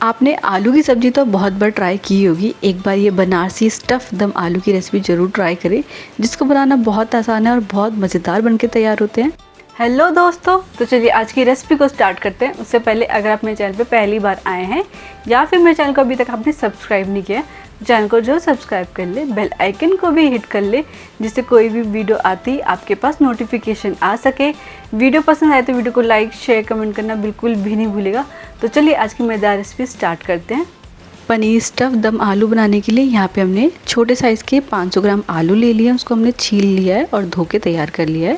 आपने आलू की सब्ज़ी तो बहुत बार ट्राई की होगी। एक बार ये बनारसी स्टफ़ दम आलू की रेसिपी ज़रूर ट्राई करें, जिसको बनाना बहुत आसान है और बहुत मज़ेदार बनके तैयार होते हैं। हेलो दोस्तों, तो चलिए आज की रेसिपी को स्टार्ट करते हैं। उससे पहले अगर आप मेरे चैनल पे पहली बार आए हैं या फिर मेरे चैनल को अभी तक आपने सब्सक्राइब नहीं किया है, चैनल को जो सब्सक्राइब कर ले, बेल आइकन को भी हिट कर ले, जिससे कोई भी वीडियो आती आपके पास नोटिफिकेशन आ सके। वीडियो पसंद आए तो वीडियो को लाइक शेयर कमेंट करना बिल्कुल भी नहीं भूलेगा। तो चलिए आज की मज़ेदार रेसिपी स्टार्ट करते हैं। पनीर स्टफ़ दम आलू बनाने के लिए यहाँ पे हमने छोटे साइज़ के 500 ग्राम आलू ले लिया, उसको हमने छील लिया है और धो के तैयार कर लिया है।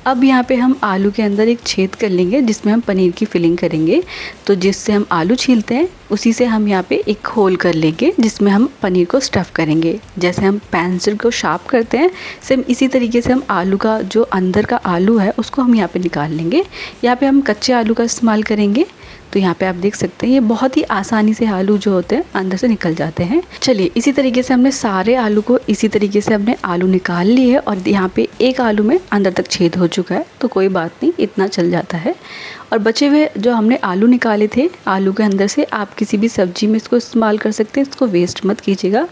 अब यहाँ पे हम आलू के अंदर एक छेद कर लेंगे जिसमें हम पनीर की फिलिंग करेंगे। तो जिससे हम आलू छीलते हैं उसी से हम यहाँ पे एक होल कर लेंगे जिसमें हम पनीर को स्टफ़ करेंगे। जैसे हम पेंसिल को शार्प करते हैं, सेम इसी तरीके से हम आलू का जो अंदर का आलू है उसको हम यहाँ पे निकाल लेंगे। यहाँ पे हम कच्चे आलू का इस्तेमाल करेंगे। तो यहाँ पे आप देख सकते हैं ये बहुत ही आसानी से आलू जो होते हैं अंदर से निकल जाते हैं। चलिए इसी तरीके से हमने सारे आलू को इसी तरीके से हमने आलू निकाल लिए और यहाँ पे एक आलू में अंदर तक छेद हो चुका है, तो कोई बात नहीं, इतना चल जाता है। और बचे हुए जो हमने आलू निकाले थे, आलू के अंदर से आप किसी भी सब्जी में इसको इस्तेमाल कर सकते हैं, इसको वेस्ट मत कीजिएगा।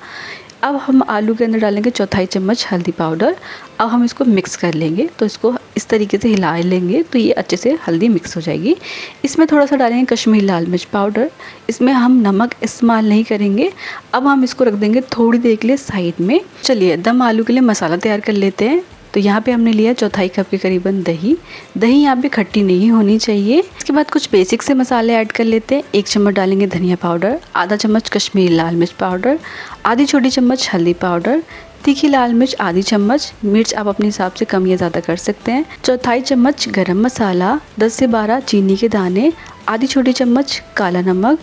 अब हम आलू के अंदर डालेंगे चौथाई चम्मच हल्दी पाउडर। अब हम इसको मिक्स कर लेंगे, तो इसको इस तरीके से हिला लेंगे तो ये अच्छे से हल्दी मिक्स हो जाएगी। इसमें थोड़ा सा डालेंगे कश्मीरी लाल मिर्च पाउडर। इसमें हम नमक इस्तेमाल नहीं करेंगे। अब हम इसको रख देंगे थोड़ी देर के लिए साइड में। चलिए दम आलू के लिए मसाला तैयार कर लेते हैं। तो यहाँ पे हमने लिया चौथाई कप के करीबन दही। दही यहाँ पे खट्टी नहीं होनी चाहिए। इसके बाद कुछ बेसिक से मसाले ऐड कर लेते हैं। 1 चम्मच डालेंगे धनिया पाउडर, आधा चम्मच कश्मीरी लाल मिर्च पाउडर, आधी छोटी चम्मच हल्दी पाउडर, तीखी लाल मिर्च आधी चम्मच, मिर्च आप अपने हिसाब से कम या ज़्यादा कर सकते हैं, चौथाई चम्मच गरम मसाला, 10 से 12 चीनी के दाने, आधी छोटी चम्मच काला नमक,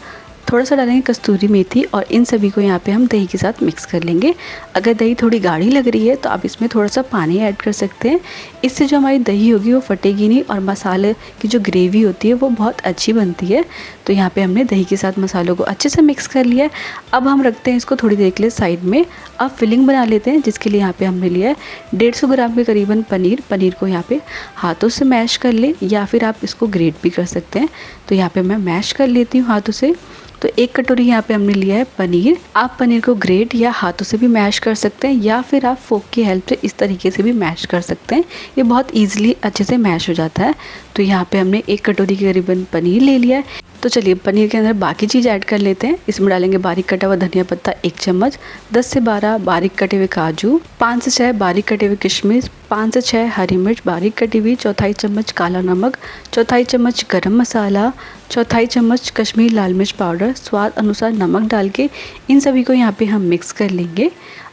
थोड़ा सा डालेंगे कस्तूरी मेथी और इन सभी को यहाँ पे हम दही के साथ मिक्स कर लेंगे। अगर दही थोड़ी गाढ़ी लग रही है तो आप इसमें थोड़ा सा पानी ऐड कर सकते हैं। इससे जो हमारी दही होगी वो फटेगी नहीं और मसाले की जो ग्रेवी होती है वो बहुत अच्छी बनती है। तो यहाँ पे हमने दही के साथ मसालों को अच्छे से मिक्स कर लिया है। अब हम रखते हैं इसको थोड़ी देर के लिए साइड में। अब फिलिंग बना लेते हैं, जिसके लिए यहाँ पे हमने लिया है 150 ग्राम के करीबन पनीर। पनीर को यहाँ पे हाथों से मैश कर ले या फिर आप इसको ग्रेट भी कर सकते हैं। तो यहाँ पे मैं मैश कर लेती हूँ हाथों से। तो 1 कटोरी यहाँ पे हमने लिया है पनीर। आप पनीर को ग्रेट या हाथों से भी मैश कर सकते हैं या फिर आप फोक की हेल्प से इस तरीके से भी मैश कर सकते हैं। ये बहुत ईजिली अच्छे से मैश हो जाता है। तो यहाँ पे हमने 1 कटोरी के करीबन पनीर ले लिया है। तो चलिए पनीर के अंदर बाकी चीज़ ऐड कर लेते हैं। इसमें डालेंगे बारीक कटा हुआ धनिया पत्ता 1 चम्मच, 10 से 12 बारीक कटे हुए काजू, 5 से 6 बारीक कटे हुए किशमिश, 5 से 6 हरी मिर्च बारीक कटी हुई, चौथाई चम्मच काला नमक, चौथाई चम्मच गरम मसाला, चौथाई चम्मच कश्मीरी लाल मिर्च पाउडर, स्वाद अनुसार नमक डाल के इन सभी को यहाँ पे हम मिक्स कर लेंगे।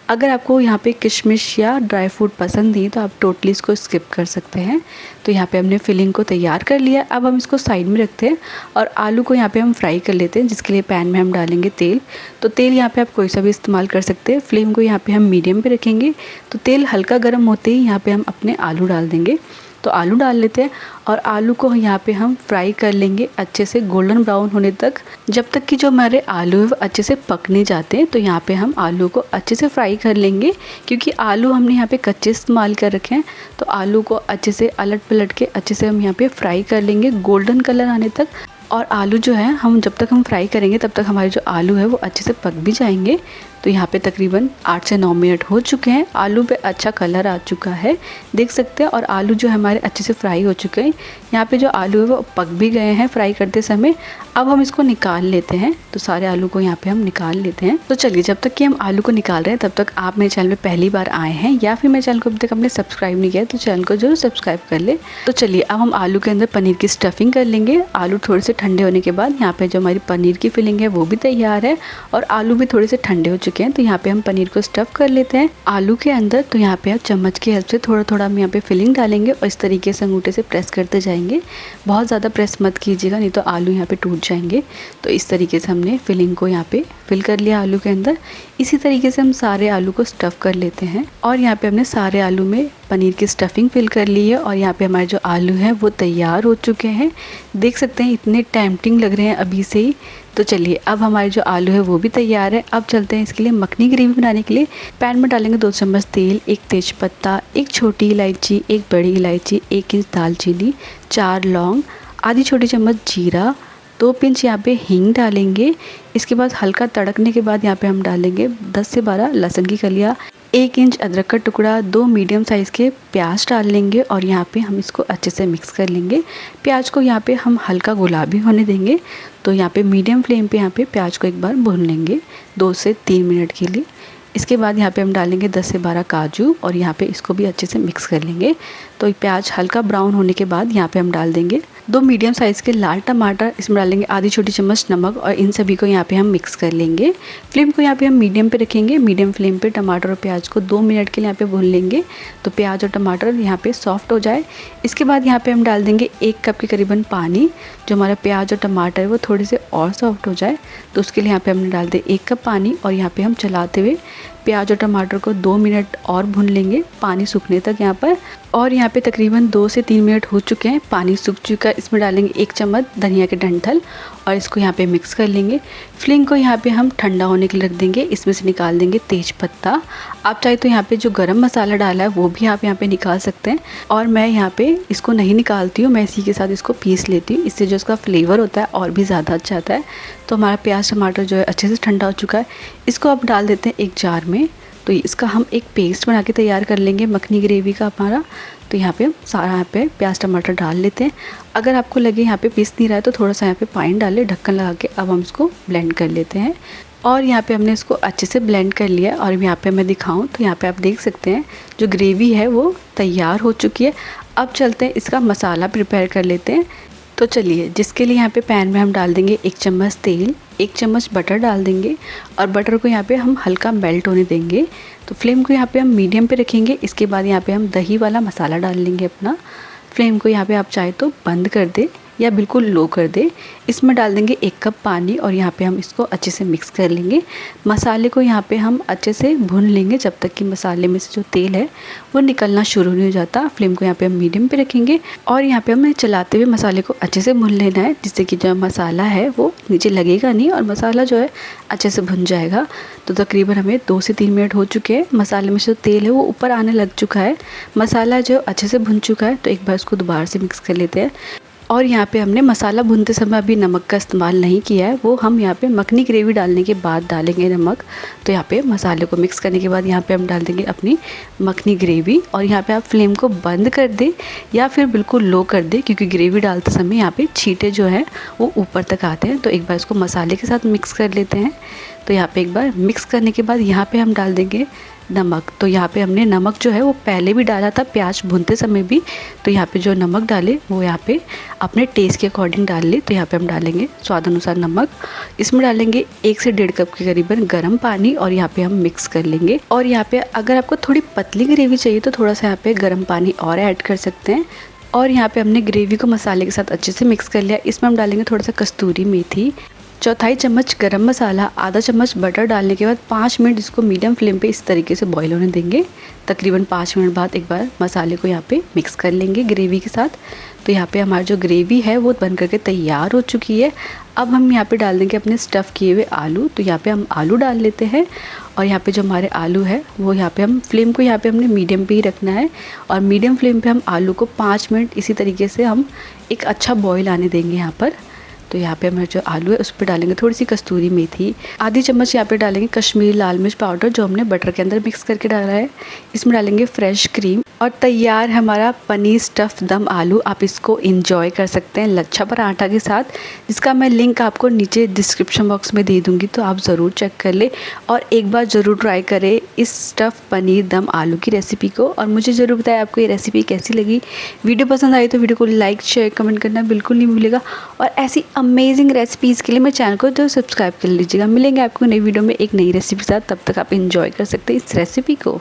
अगर आपको यहाँ पे किशमिश या ड्राई फ्रूट पसंद नहीं तो आप टोटली इसको स्किप कर सकते हैं। तो यहाँ पे हमने फिलिंग को तैयार कर लिया। अब हम इसको साइड में रखते हैं और आलू को यहाँ पे हम फ्राई कर लेते हैं, जिसके लिए पैन में हम डालेंगे तेल। तो तेल यहाँ पे आप कोई सा भी इस्तेमाल कर सकते हैं। फ्लेम को यहाँ पे हम मीडियम पे रखेंगे। तो तेल हल्का गर्म होते ही यहाँ पे हम अपने आलू डाल देंगे। तो आलू डाल लेते हैं और आलू को यहाँ पे हम फ्राई कर लेंगे अच्छे से गोल्डन ब्राउन होने तक, जब तक कि जो हमारे आलू है वो अच्छे से पक नहीं जाते। तो यहाँ पे हम आलू को अच्छे से फ्राई कर लेंगे, क्योंकि आलू हमने यहाँ पे कच्चे इस्तेमाल कर रखे हैं। तो आलू को अच्छे से अलट पलट के अच्छे से हम यहाँ पे फ्राई कर लेंगे गोल्डन कलर आने तक। और आलू जो है हम जब तक हम फ्राई करेंगे तब तक हमारे जो आलू है वो अच्छे से पक भी जाएंगे। तो यहाँ पे तकरीबन 8 से 9 मिनट हो चुके हैं। आलू पे अच्छा कलर आ चुका है, देख सकते हैं। और आलू जो हमारे अच्छे से फ्राई हो चुके हैं। यहाँ पे जो आलू है वो पक भी गए हैं फ्राई करते समय। अब हम इसको निकाल लेते हैं। तो सारे आलू को यहाँ पे हम निकाल लेते हैं। तो चलिए जब तक कि हम आलू को निकाल रहे हैं तब तक आप मेरे चैनल में पहली बार आए हैं या फिर मेरे चैनल को अभी तक आपने सब्सक्राइब नहीं किया तो चैनल को जरूर सब्सक्राइब कर ले। तो चलिए अब हम आलू के अंदर पनीर की स्टफिंग कर लेंगे। आलू थोड़े से ठंडे होने के बाद यहाँ पे जो हमारी पनीर की फिलिंग है वो भी तैयार है और आलू भी थोड़े से ठंडे हो चुके हैं। तो यहाँ पे हम पनीर को स्टफ कर लेते हैं आलू के अंदर। तो यहाँ पे आप चम्मच की हेल्प से थोड़ा थोड़ा हम यहाँ पे फिलिंग डालेंगे और इस तरीके से अंगूठे से प्रेस करते जाएंगे। बहुत ज़्यादा प्रेस मत कीजिएगा, नहीं तो आलू यहाँ पे टूट जाएंगे। तो इस तरीके से हमने फिलिंग को यहाँ पे फिल कर लिया आलू के अंदर। इसी तरीके से हम सारे आलू को स्टफ़ कर लेते हैं और यहाँ पे हमने सारे आलू में पनीर की स्टफिंग फिल कर ली है और यहाँ पे हमारे जो आलू हैं वो तैयार हो चुके हैं। देख सकते हैं इतने टेम्पटिंग लग रहे हैं अभी से ही। तो चलिए अब हमारे जो आलू है वो भी तैयार है। अब चलते हैं इसके लिए मखनी ग्रेवी बनाने के लिए। पैन में डालेंगे 2 चम्मच तेल, 1 तेज़पत्ता, 1 छोटी इलायची, 1 बड़ी इलायची, 1 इंच दालचीनी, 4 लौंग, आधी छोटी चम्मच जीरा, 2 पिंच यहाँ पे हींग डालेंगे। इसके बाद हल्का तड़कने के बाद यहाँ पे हम डालेंगे 10 से 12 लहसुन की कलियाँ, 1 इंच अदरक का टुकड़ा, 2 मीडियम साइज़ के प्याज डाल लेंगे और यहाँ पे हम इसको अच्छे से मिक्स कर लेंगे। प्याज को यहाँ पे हम हल्का गुलाबी होने देंगे। तो यहाँ पे मीडियम फ्लेम पे यहाँ पे प्याज को एक बार भून लेंगे 2 से 3 मिनट के लिए। इसके बाद यहाँ पे हम डालेंगे 10 से 12 काजू और यहाँ पे इसको भी अच्छे से मिक्स कर लेंगे। तो प्याज हल्का ब्राउन होने के बाद यहाँ पे हम डाल देंगे 2 मीडियम साइज़ के लाल टमाटर, इसमें डालेंगे आधी छोटी चम्मच नमक और इन सभी को यहाँ पे हम मिक्स कर लेंगे। फ्लेम को यहाँ पे हम मीडियम पे रखेंगे। मीडियम फ्लेम पे टमाटर और प्याज को 2 मिनट के लिए यहाँ पे भून लेंगे तो प्याज और टमाटर यहाँ पे सॉफ्ट हो जाए। इसके बाद यहाँ पे हम डाल देंगे 1 कप के करीबन पानी। जो हमारा प्याज और टमाटर है वो थोड़े से और सॉफ्ट हो जाए तो उसके लिए यहाँ पे हमने डाल दिया 1 कप पानी और यहाँ पे हम चलाते हुए प्याज और टमाटर को 2 मिनट और भून लेंगे पानी सूखने तक यहाँ पर। और यहाँ पे तकरीबन 2 से 3 मिनट हो चुके हैं, पानी सूख चुका है। इसमें डालेंगे 1 चम्मच धनिया के डंठल और इसको यहाँ पे मिक्स कर लेंगे। फ्लेम को यहाँ पे हम ठंडा होने के लिए रख देंगे। इसमें से निकाल देंगे तेज पत्ता। आप चाहे तो यहाँ पे जो गरम मसाला डाला है वो भी आप यहाँ पे निकाल सकते हैं और मैं यहाँ पे इसको नहीं निकालती हूँ, मैं इसी के साथ इसको पीस लेती हूँ। इससे जो उसका फ्लेवर होता है और भी ज़्यादा अच्छा आता है। तो हमारा प्याज टमाटर जो है अच्छे से ठंडा हो चुका है। इसको अब डाल देते हैं एक जार में। तो इसका हम एक पेस्ट बना के तैयार कर लेंगे मखनी ग्रेवी का हमारा। तो यहाँ पे हम सारा यहाँ पे प्याज टमाटर डाल लेते हैं। अगर आपको लगे यहाँ पे पीस नहीं रहा है तो थोड़ा सा यहाँ पे पानी डाल ले, ढक्कन लगा के अब हम इसको ब्लेंड कर लेते हैं। और यहाँ पे हमने इसको अच्छे से ब्लेंड कर लिया और यहाँ पे मैं दिखाऊं तो यहाँ पे आप देख सकते हैं जो ग्रेवी है वो तैयार हो चुकी है। अब चलते हैं इसका मसाला प्रिपेयर कर लेते हैं। तो चलिए, जिसके लिए यहाँ पे पैन में हम डाल देंगे 1 चम्मच तेल, 1 चम्मच बटर डाल देंगे और बटर को यहाँ पे हम हल्का मेल्ट होने देंगे। तो फ्लेम को यहाँ पे हम मीडियम पे रखेंगे। इसके बाद यहाँ पे हम दही वाला मसाला डाल लेंगे अपना। फ्लेम को यहाँ पे आप चाहे तो बंद कर दे या बिल्कुल लो कर दे। इसमें डाल देंगे 1 कप पानी और यहाँ पे हम इसको अच्छे से मिक्स कर लेंगे। मसाले को यहाँ पे हम अच्छे से भून लेंगे जब तक कि मसाले में से जो तेल है वो निकलना शुरू नहीं हो जाता। फ्लेम को यहाँ पे हम मीडियम पे रखेंगे और यहाँ पे हमें चलाते हुए मसाले को अच्छे से भून लेना है, जिससे कि जो मसाला है वो नीचे लगेगा नहीं और मसाला जो है अच्छे से भुन जाएगा। तो तकरीबन हमें 2 से 3 मिनट हो चुके हैं। मसाले में से जो तेल है वो ऊपर आने लग चुका है, मसाला जो अच्छे से भुन चुका है। तो एक बार इसको दोबारा से मिक्स कर लेते हैं। और यहाँ पे हमने मसाला भूनते समय अभी नमक का इस्तेमाल नहीं किया है, वो हम यहाँ पे मखनी ग्रेवी डालने के बाद डालेंगे नमक। तो यहाँ पे मसाले को मिक्स करने के बाद यहाँ पे हम डाल देंगे अपनी मखनी ग्रेवी और यहाँ पे आप फ्लेम को बंद कर दे या फिर बिल्कुल लो कर दे, क्योंकि ग्रेवी डालते समय यहाँ पे छींटे जो हैं वो ऊपर तक आते हैं। तो एक बार इसको मसाले के साथ मिक्स कर लेते हैं। तो यहाँ पे एक बार मिक्स करने के बाद यहाँ पे हम डाल देंगे नमक। तो यहाँ पे हमने नमक जो है वो पहले भी डाला था प्याज भूनते समय भी। तो यहाँ पे जो नमक डाले वो यहाँ पे अपने टेस्ट के अकॉर्डिंग डाल ले। तो यहाँ पे हम डालेंगे स्वाद अनुसार नमक। इसमें डालेंगे 1 से 1.5 कप के करीबन गर्म पानी और यहाँ पे हम मिक्स कर लेंगे। और यहाँ पे अगर आपको थोड़ी पतली ग्रेवी चाहिए तो थोड़ा सा यहाँ पे गर्म पानी और ऐड कर सकते हैं। और यहाँ पे हमने ग्रेवी को मसाले के साथ अच्छे से मिक्स कर लिया। इसमें हम डालेंगे थोड़ा सा कस्तूरी मेथी, 1/4 चम्मच गरम मसाला, आधा चम्मच बटर डालने के बाद 5 मिनट इसको मीडियम फ्लेम पे इस तरीके से बॉईल होने देंगे। तकरीबन 5 मिनट बाद एक बार मसाले को यहाँ पे मिक्स कर लेंगे ग्रेवी के साथ। तो यहाँ पे हमारी जो ग्रेवी है वो बन करके तैयार हो चुकी है। अब हम यहाँ पे डाल देंगे अपने स्टफ़ किए हुए आलू। तो यहाँ पे हम आलू डाल लेते हैं और यहाँ पे जो हमारे आलू है वो यहाँ पे हम फ्लेम को यहाँ पे हमने मीडियम पे ही रखना है और मीडियम फ्लेम पे हम आलू को 5 मिनट इसी तरीके से हम एक अच्छा बॉईल आने देंगे यहाँ पर। तो यहाँ पे हमारे जो आलू है उस पर डालेंगे थोड़ी सी कस्तूरी मेथी, आधी चम्मच यहाँ पे डालेंगे कश्मीरी लाल मिर्च पाउडर जो हमने बटर के अंदर मिक्स करके डाला है। इसमें डालेंगे फ्रेश क्रीम और तैयार है हमारा पनीर स्टफ़ दम आलू। आप इसको एंजॉय कर सकते हैं लच्छा पराठा के साथ, जिसका मैं लिंक आपको नीचे डिस्क्रिप्शन बॉक्स में दे दूँगी, तो आप ज़रूर चेक कर ले और एक बार ज़रूर ट्राई करें इस स्टफ़ पनीर दम आलू की रेसिपी को। और मुझे ज़रूर बताएं आपको ये रेसिपी कैसी लगी। वीडियो पसंद आई तो वीडियो को लाइक शेयर कमेंट करना बिल्कुल नहीं भूलेगा और ऐसी अमेजिंग रेसिपीज़ के लिए मेरे चैनल को जो सब्सक्राइब कर लीजिएगा। मिलेंगे आपको नई वीडियो में एक नई रेसिपी के साथ, तब तक आप एंजॉय कर सकते हैं इस रेसिपी को।